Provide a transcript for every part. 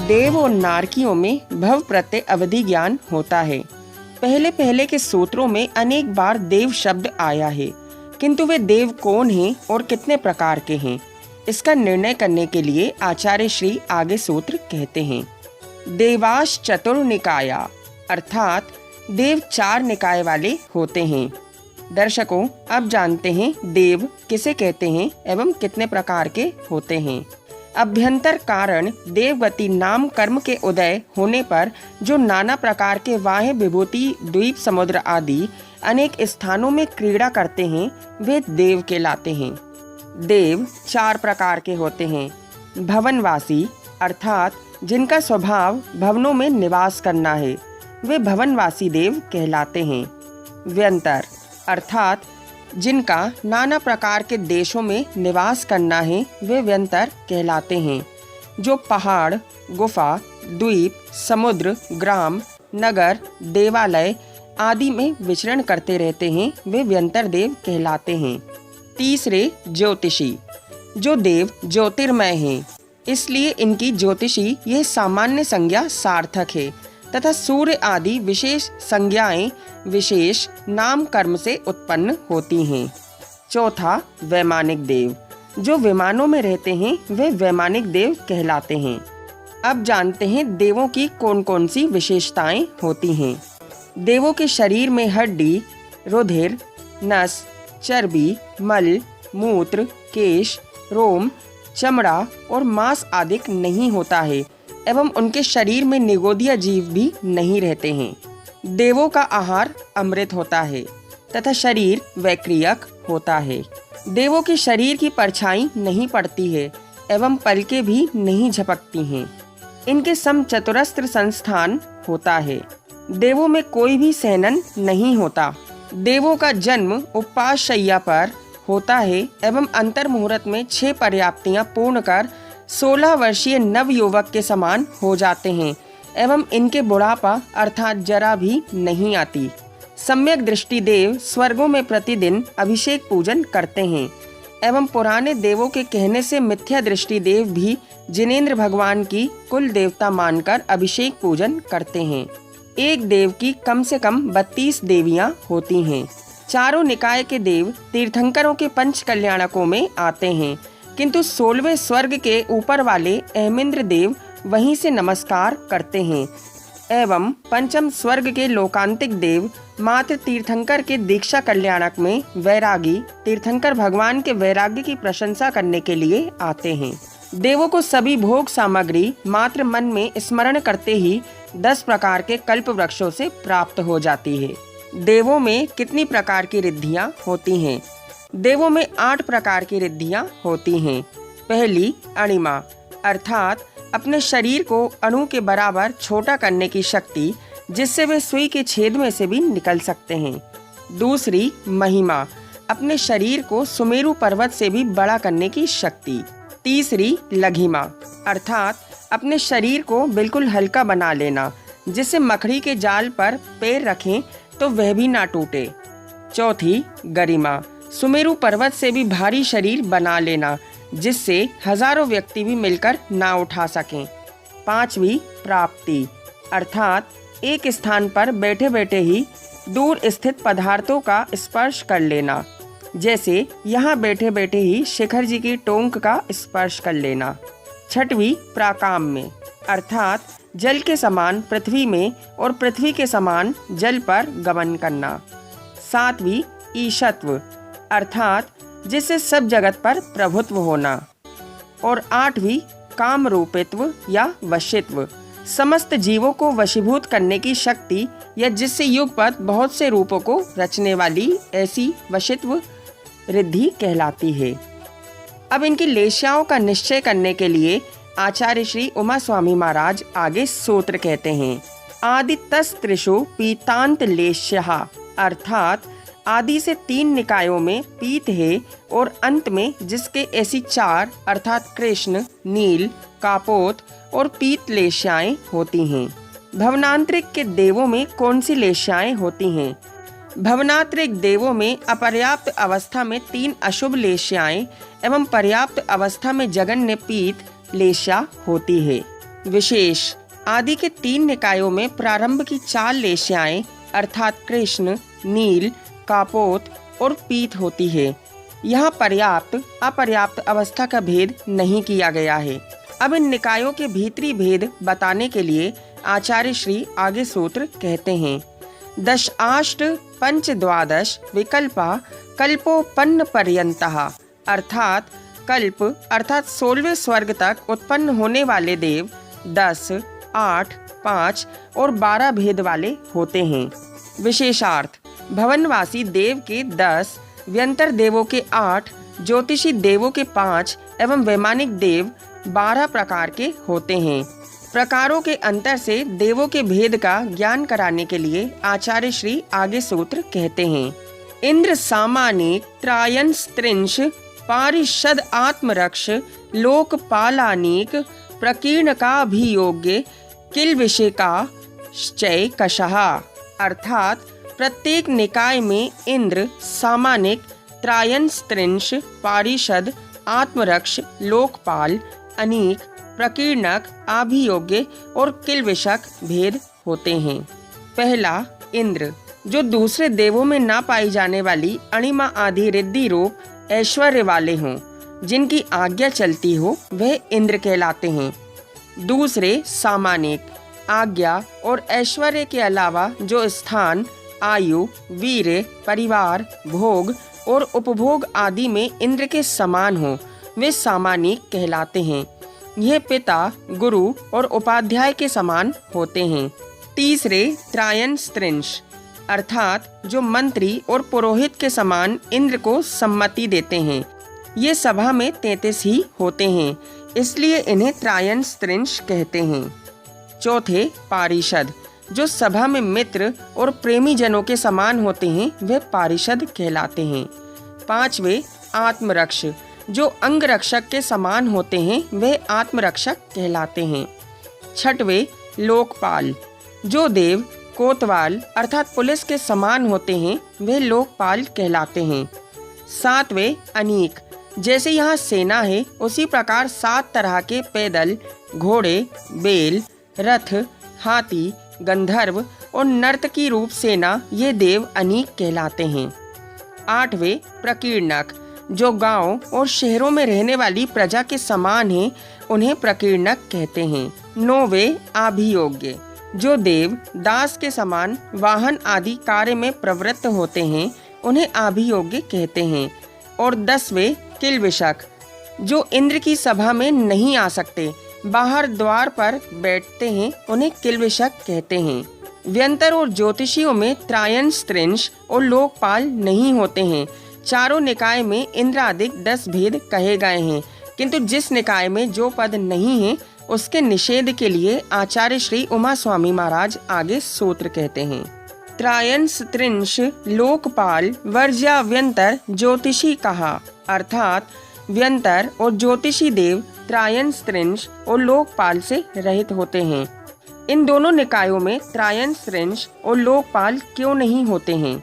देव और नारकियों में भव प्रत्यय अवधि ज्ञान होता है। पहले पहले के सूत्रों में अनेक बार देव शब्द आया है, किंतु वे देव कौन हैं और कितने प्रकार के हैं, इसका निर्णय करने के लिए आचार्य श्री आगे सूत्र कहते हैं। देवाश चतुर्निकाया, अर्थात देव 4 निकाय वाले होते हैं। दर्शकों, अब जानते हैं देव किसे कहते हैं एवं कितने प्रकार के होते हैं। अभ्यंतर कारण देवगति नाम कर्म के उदय होने पर जो नाना प्रकार के वाह्य विभूति द्वीप समुद्र आदि अनेक स्थानों में क्रीड़ा करते हैं, वे देव कहलाते हैं। देव 4 प्रकार के होते हैं। भवनवासी, अर्थात जिनका स्वभाव भवनों में निवास करना है, वे भवनवासी देव कहलाते हैं। व्यंतर, अर्थात जिनका नाना प्रकार के देशों में निवास करना है, वे व्यंतर कहलाते हैं। जो पहाड़, गुफा, द्वीप, समुद्र, ग्राम, नगर, देवालय आदि में विचरण करते रहते हैं, वे व्यंतर देव कहलाते हैं। तीसरे ज्योतिषी, जो देव ज्योतिर्मय हैं, इसलिए इनकी ज्योतिषी यह सामान्य संज्ञा सार्थक है तथा सूर्य आदि विशेष संज्ञाएं विशेष नाम कर्म से उत्पन्न होती हैं। चौथा वैमानिक देव, जो विमानों में रहते हैं, वे वैमानिक देव कहलाते हैं। अब जानते हैं देवों की कौन कौन सी विशेषताएं होती हैं। देवों के शरीर में हड्डी, रुधिर, नस, चर्बी, मल, मूत्र, केश, रोम, चमड़ा और मांस आदि नहीं होता है एवं उनके शरीर में निगोदिया जीव भी नहीं रहते हैं। देवों का आहार अमृत होता है तथा शरीर वैक्रियक होता है। देवों के शरीर की परछाई नहीं पड़ती है एवं पलकें भी नहीं झपकती हैं। इनके समचतुरस्त्र संस्थान होता है। देवों में कोई भी सेनन नहीं होता। देवों का जन्म उपवास शैया पर होता है एवं अंतर मुहूर्त में 6 पर्याप्तियां पूर्ण कर 16 वर्षीय नव युवक के समान हो जाते हैं एवं इनके बुढ़ापा अर्थात जरा भी नहीं आती। सम्यक दृष्टि देव स्वर्गों में प्रतिदिन अभिषेक पूजन करते हैं एवं पुराने देवों के कहने से मिथ्या दृष्टि देव भी जिनेंद्र भगवान की कुल देवता मानकर अभिषेक पूजन करते हैं। एक देव की कम से कम 32 देवियां होती हैं। चारों निकाय के देव तीर्थंकरों के पंच कल्याणकों में आते हैं, किंतु 16वें स्वर्ग के ऊपर वाले अहमिंद्र देव वहीं से नमस्कार करते हैं एवं पंचम स्वर्ग के लोकांतिक देव मात्र तीर्थंकर के दीक्षा कल्याणक में वैरागी तीर्थंकर भगवान के वैराग्य की प्रशंसा करने के लिए आते हैं। देवों को सभी भोग सामग्री मात्र मन में स्मरण करते ही 10 प्रकार के कल्प वृक्षों से प्राप्त हो जाती है। देवों में कितनी प्रकार की रिद्धियां होती हैं? देवों में 8 प्रकार की रिद्धियां होती हैं। पहली अणिमा, अर्थात अपने शरीर को अणु के बराबर छोटा करने की शक्ति, जिससे वे सुई के छेद में से भी निकल सकते हैं। दूसरी महिमा, अपने शरीर को सुमेरु पर्वत से भी बड़ा करने की शक्ति। तीसरी लघिमा, अर्थात अपने शरीर को बिल्कुल हल्का बना लेना, जिससे मकड़ी के जाल पर पैर रखें तो वह भी ना टूटे। चौथी गरिमा, सुमेरु पर्वत से भी भारी शरीर बना लेना, जिससे हजारों व्यक्ति भी मिलकर ना उठा सकें। पांचवी प्राप्ति, अर्थात एक स्थान पर बैठे बैठे ही दूर स्थित पदार्थों का स्पर्श कर लेना, जैसे यहाँ बैठे बैठे ही शिखर जी की टोंक का स्पर्श कर लेना। छठवीं प्राकाम में, अर्थात जल के समान पृथ्वी में और पृथ्वी के समान जल पर गमन करना। सातवीं ईशत्व, अर्थात जिससे सब जगत पर प्रभुत्व होना। और 8वीं काम रूपित्व या वशित्व, समस्त जीवों को वशीभूत करने की शक्ति या जिससे युगपत बहुत से रूपों को रचने वाली ऐसी वशित्व रिद्धि कहलाती है। अब इनकी लेश्याओं का निश्चय करने के लिए आचार्य श्री उमा स्वामी महाराज आगे सूत्र कहते हैं। आदितस्त्रिषु पीतांत लेश्यः, अर्थात आदि से 3 निकायों में पीत है और अंत में जिसके ऐसी 4 अर्थात कृष्ण, नील, कापोत और पीत लेश्याएं होती हैं। भवनांतरिक के देवों में कौन सी लेश्याएं होती हैं? भवनांतरिक देवों में अपर्याप्त अवस्था में 3 अशुभ लेश्याएं एवं पर्याप्त अवस्था में जगन्य पीत लेश्या होती है। विशेष आदि के 3 निकायों में प्रारंभ की 4 लेशियाएं अर्थात कृष्ण, नील, कापोत और पीत होती है। यहाँ पर्याप्त अपर्याप्त अवस्था का भेद नहीं किया गया है। अब इन निकायों के भीतरी भेद बताने के लिए आचार्य श्री आगे सूत्र कहते हैं, दशाष्ट पंचद्वादश विकल्पा कल्पोपन्न पर्यंतः अर्थात कल्प अर्थात 16वें स्वर्ग तक उत्पन्न होने वाले देव 10, 8, 5 और 12 भेद वाले होते हैं। विशेषार्थ भवनवासी देव के 10, व्यंतर देवों के 8, ज्योतिषी देवों के 5 एवं वैमानिक देव 12 प्रकार के होते हैं। प्रकारों के अंतर से देवों के भेद का ज्ञान कराने के लिए आचार्य श्री आगे सूत्र कहते हैं, इंद्र सामानिक त्रायन स्त्रिंश पारिषद आत्मरक्ष लोकपालानीक प्रकीर्णकाभियोग्य किल विषेका श्चय कषः अर्थात प्रत्येक निकाय में इंद्र, सामानिक, त्रायन स्त्रिंश, पारिषद, आत्मरक्ष, लोकपाल, अनीक, प्रकीर्णक, आभियोग्य और किलविषक भेद होते हैं। पहला इंद्र, जो दूसरे देवों में ना पाई जाने वाली अणिमा आदि रिद्धि रूप ऐश्वर्य वाले हों, जिनकी आज्ञा चलती हो, वह इंद्र कहलाते हैं। दूसरे सामानिक, आज्ञा और ऐश्वर्य के अलावा जो स्थान, आयु, वीर्य, परिवार, भोग और उपभोग आदि में इंद्र के समान हो, वे सामानिक कहलाते हैं। यह पिता, गुरु और उपाध्याय के समान होते हैं। तीसरे त्रायन स्त्रिंश अर्थात जो मंत्री और पुरोहित के समान इंद्र को सम्मति देते हैं। ये सभा में 33 ही होते हैं, इसलिए इन्हें त्रायन स्त्रिंश कहते हैं। चौथे पारिषद, जो सभा में मित्र और प्रेमी जनों के समान होते हैं, वे पारिषद कहलाते हैं। पांचवे आत्मरक्ष, जो अंगरक्षक के समान होते हैं, वे आत्मरक्षक कहलाते हैं। छठवे लोकपाल, जो देव कोतवाल अर्थात पुलिस के समान होते हैं, वे लोकपाल कहलाते हैं। सातवें अनीक, जैसे यहाँ सेना है उसी प्रकार 7 तरह के पैदल, घोड़े, बैल, रथ, हाथी, गंधर्व और नर्तकी रूप सेना ये देव अनीक कहलाते हैं। आठवें प्रकीर्णक, जो गांव और शहरों में रहने वाली प्रजा के समान हैं, उन्हें प्रकीर्णक कहते हैं। नौवें आभियोग्य, जो देव दास के समान वाहन आदि कार्य में प्रवृत्त होते हैं, उन्हें आभियोग्य कहते हैं। और 10वें किलविषक, जो इंद्र की सभा में नहीं आ सकते, बाहर द्वार पर बैठते हैं, उन्हें किलविषक कहते हैं। व्यंतर और ज्योतिषियों में त्रायन स्त्रिंश और लोकपाल नहीं होते हैं। चारों निकाय में इंद्रादिक 10 भेद कहे गए हैं, किंतु जिस निकाय में जो पद नहीं है उसके निषेध के लिए आचार्य श्री उमा स्वामी महाराज आगे सूत्र कहते हैं, त्रायन स्त्रिंश लोकपाल वर्ज्या व्यंतर ज्योतिषी कहा अर्थात व्यंतर और ज्योतिषी देव त्रायन स्त्रिंश और लोकपाल से रहित होते हैं। इन दोनों निकायों में त्रायन स्त्रिंश और लोकपाल क्यों नहीं होते हैं?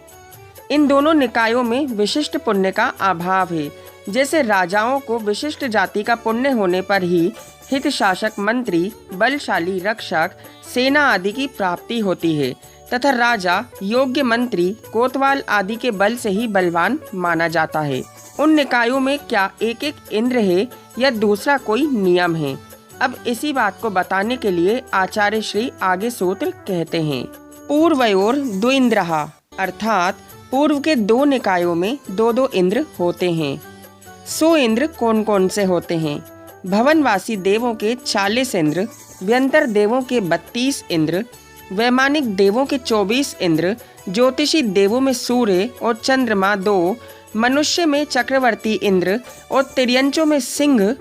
इन दोनों निकायों में विशिष्ट पुण्य का अभाव है। जैसे राजाओं को विशिष्ट जाति का पुण्य होने पर ही हित शासक मंत्री, बलशाली रक्षक, सेना आदि की प्राप्ति होती है, तथा राजा योग्य मंत्री, कोतवाल आदि के बल से ही बलवान माना जाता है। उन निकायों में क्या एक एक इंद्र है या दूसरा कोई नियम है? अब इसी बात को बताने के लिए आचार्य श्री आगे सूत्र कहते हैं, पूर्वयोर द्विन्द्रः अर्थात पूर्व के 2 निकायों में 2-2 इंद्र होते हैं। 100 इंद्र कौन कौन से होते हैं? भवनवासी देवों के 40 इंद्र, व्यंतर देवों के 32 इंद्र, वैमानिक देवों के 24 इंद्र, ज्योतिषी देवों में सूर्य और चंद्रमा 2, मनुष्य में चक्रवर्ती इंद्र और तिर्यंचों में सिंह।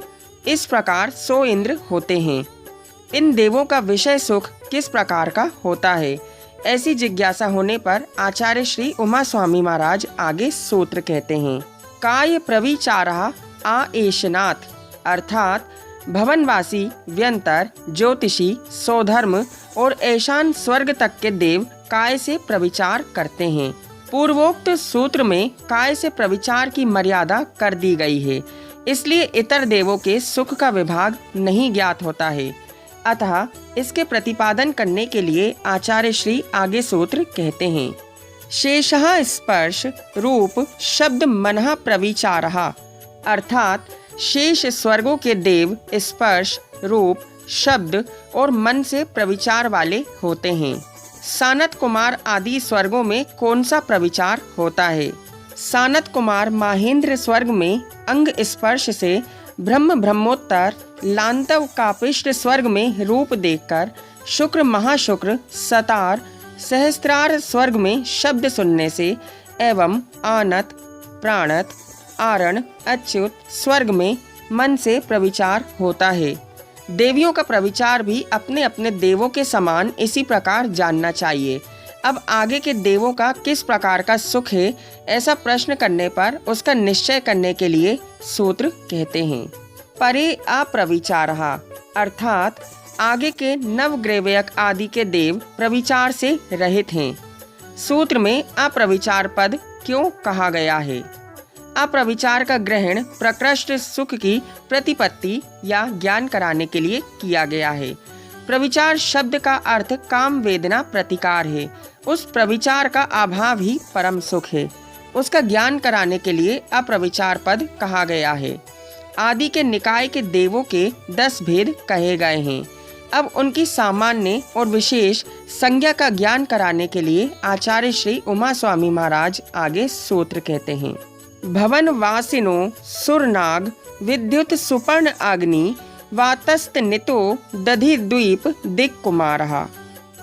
इस प्रकार 100 इंद्र होते हैं। इन देवों का विषय सुख किस प्रकार का होता है? ऐसी जिज्ञासा होने पर आचार्य श्री उमा स्वामी महाराज आगे सूत्र कहते हैं, काय प्रविचारः आएशनाथ अर्थात भवनवासी, व्यंतर, ज्योतिषी, सौधर्म और ऐशान स्वर्ग तक के देव काय से प्रविचार करते हैं। पूर्वोक्त सूत्र में काय से प्रविचार की मर्यादा कर दी गई है, इसलिए इतर देवों के सुख का विभाग नहीं ज्ञात होता है। अतः इसके प्रतिपादन करने के लिए आचार्य श्री आगे सूत्र कहते हैं। शेषः स्पर्श रूप शब्द मनः प्रविचारः, अर्थात शेष स्वर्गों के देव स्पर्श रूप शब्द और मन से प्रविचार वाले होते हैं। सानत कुमार आदि स्वर्गों में कौन सा प्रविचार होता है? सानत कुमार माहेंद्र स्वर्ग में अंग स्पर्श से ब्रह्म ब्रह्मोत्तर लांतव कापिष्ट स्वर्ग में रूप देखकर, शुक्र महाशुक्र सतार सहस्त्रार स्वर्ग में शब्द सुनने से एवं आनत प्राणत आरण अच्युत स्वर्ग में मन से प्रविचार होता है। देवियों का प्रविचार भी अपने अपने देवों के समान इसी प्रकार जानना चाहिए। अब आगे के देवों का किस प्रकार का सुख है, ऐसा प्रश्न करने पर उसका निश्चय करने के लिए सूत्र कहते हैं। परे अप्रविचारः, अर्थात आगे के नवग्रैवयक आदि के देव प्रविचार से रहित हैं। सूत्र में अप्रविचार पद क्यों कहा गया है? अप्रविचार का ग्रहण प्रकृष्ट सुख की प्रतिपत्ति या ज्ञान कराने के लिए किया गया है। प्रविचार शब्द का अर्थ काम वेदना प्रतिकार है। उस प्रविचार का अभाव ही परम सुख है। उसका ज्ञान कराने के लिए अप्रविचार पद कहा गया है। आदि के निकाय के देवों के 10 भेद कहे गए हैं। अब उनकी सामान्य और विशेष संज्ञा का ज्ञान कराने के लिए आचार्य श्री उमा स्वामी महाराज आगे सूत्र कहते हैं। भवन वासिनो सुरनाग विद्युत सुपर्ण अग्नि वातस्त नितो दधि द्वीप दिक कुमारः,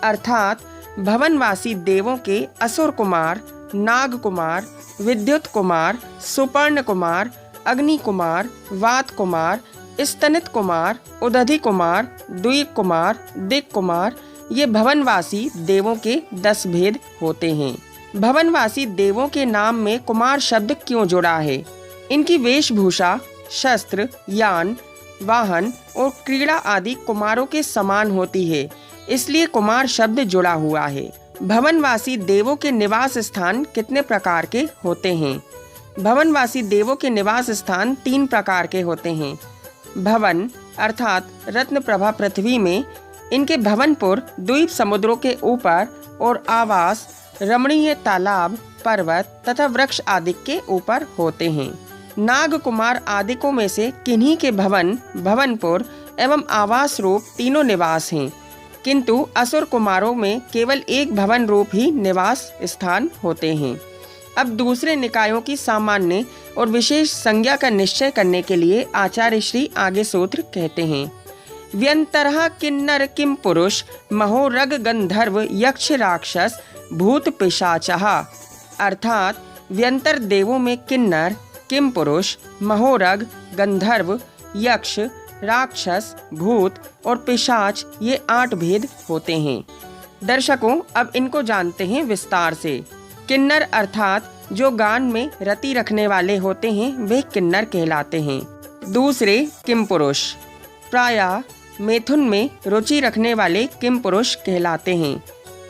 अर्थात भवनवासी देवों के असुर कुमार, नाग कुमार, विद्युत कुमार, सुपर्ण कुमार, अग्नि कुमार, वात कुमार, स्तनित कुमार, उदधि कुमार, द्वीप कुमार, दिक कुमार, ये भवनवासी देवों के 10 भेद होते हैं। भवनवासी देवों के नाम में कुमार शब्द क्यों जुड़ा है? इनकी वेशभूषा, शस्त्र, यान, वाहन और क्रीड़ा आदि कुमारों के समान होती है, इसलिए कुमार शब्द जुड़ा हुआ है। भवनवासी देवों के निवास स्थान कितने प्रकार के होते हैं? भवनवासी देवों के निवास स्थान 3 प्रकार के होते हैं। भवन अर्थात रत्न प्रभा पृथ्वी में, इनके भवनपुर द्वीप समुद्रों के ऊपर और आवास रमणीय तालाब, पर्वत तथा वृक्ष आदि के ऊपर होते हैं। नाग कुमार आदिकों में से किन्हीं के भवन, भवनपुर एवं आवास रूप तीनों निवास हैं, किंतु असुर कुमारों में केवल एक भवन रूप ही निवास स्थान होते हैं। अब दूसरे निकायों की सामान्य और विशेष संज्ञा का निश्चय करने के लिए आचार्य श्री आगे सूत्र कहते हैं। व्यंतरः किन्नर किम पुरुष महोरग गंधर्व यक्ष राक्षस भूत पिशाचः, अर्थात व्यंतर देवों में किन्नर, किम पुरुष, महोरग, गंधर्व, यक्ष, राक्षस, भूत और पिशाच, ये 8 भेद होते हैं। दर्शकों, अब इनको जानते हैं विस्तार से। किन्नर अर्थात जो गान में रति रखने वाले होते हैं, वे किन्नर कहलाते हैं। दूसरे किम पुरुष, प्रायः मैथुन में रुचि रखने वाले किम पुरुष कहलाते हैं।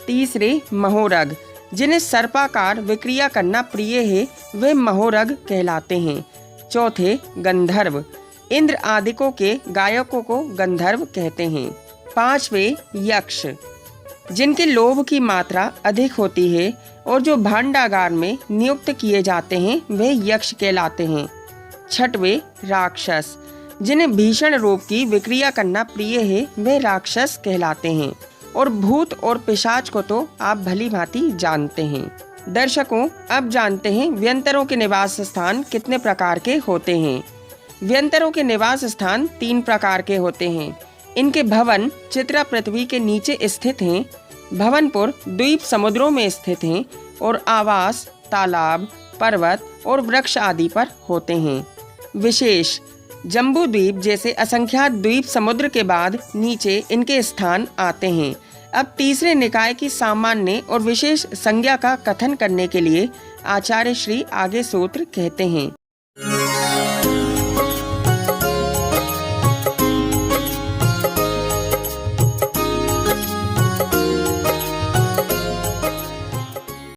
तीसरे महोरग, जिन्हें सर्पाकार विक्रिया करना प्रिय है, वे महोरग कहलाते हैं। चौथे गंधर्व, इंद्र आदिकों के गायकों को गंधर्व कहते हैं। 5वें यक्ष, जिनके लोभ की मात्रा अधिक होती है और जो भांडागार में नियुक्त किए जाते हैं, वे यक्ष कहलाते हैं। 6वें राक्षस, जिन्हें भीषण रूप की विक्रिया करना प्रिय है, वे राक्षस कहलाते हैं। और भूत और पिशाच को तो आप भली भांति जानते हैं। दर्शकों, अब जानते हैं व्यंतरों के निवास स्थान कितने प्रकार के होते हैं। व्यंतरों के निवास स्थान 3 प्रकार के होते हैं। इनके भवन चित्रा पृथ्वी के नीचे स्थित हैं, भवनपुर द्वीप समुद्रों में स्थित हैं और आवास तालाब, पर्वत और वृक्ष आदि पर होते हैं। विशेष जम्बू द्वीप जैसे असंख्यात द्वीप समुद्र के बाद नीचे इनके स्थान आते हैं। अब तीसरे निकाय की सामान्य और विशेष संज्ञा का कथन करने के लिए आचार्य श्री आगे सूत्र कहते हैं।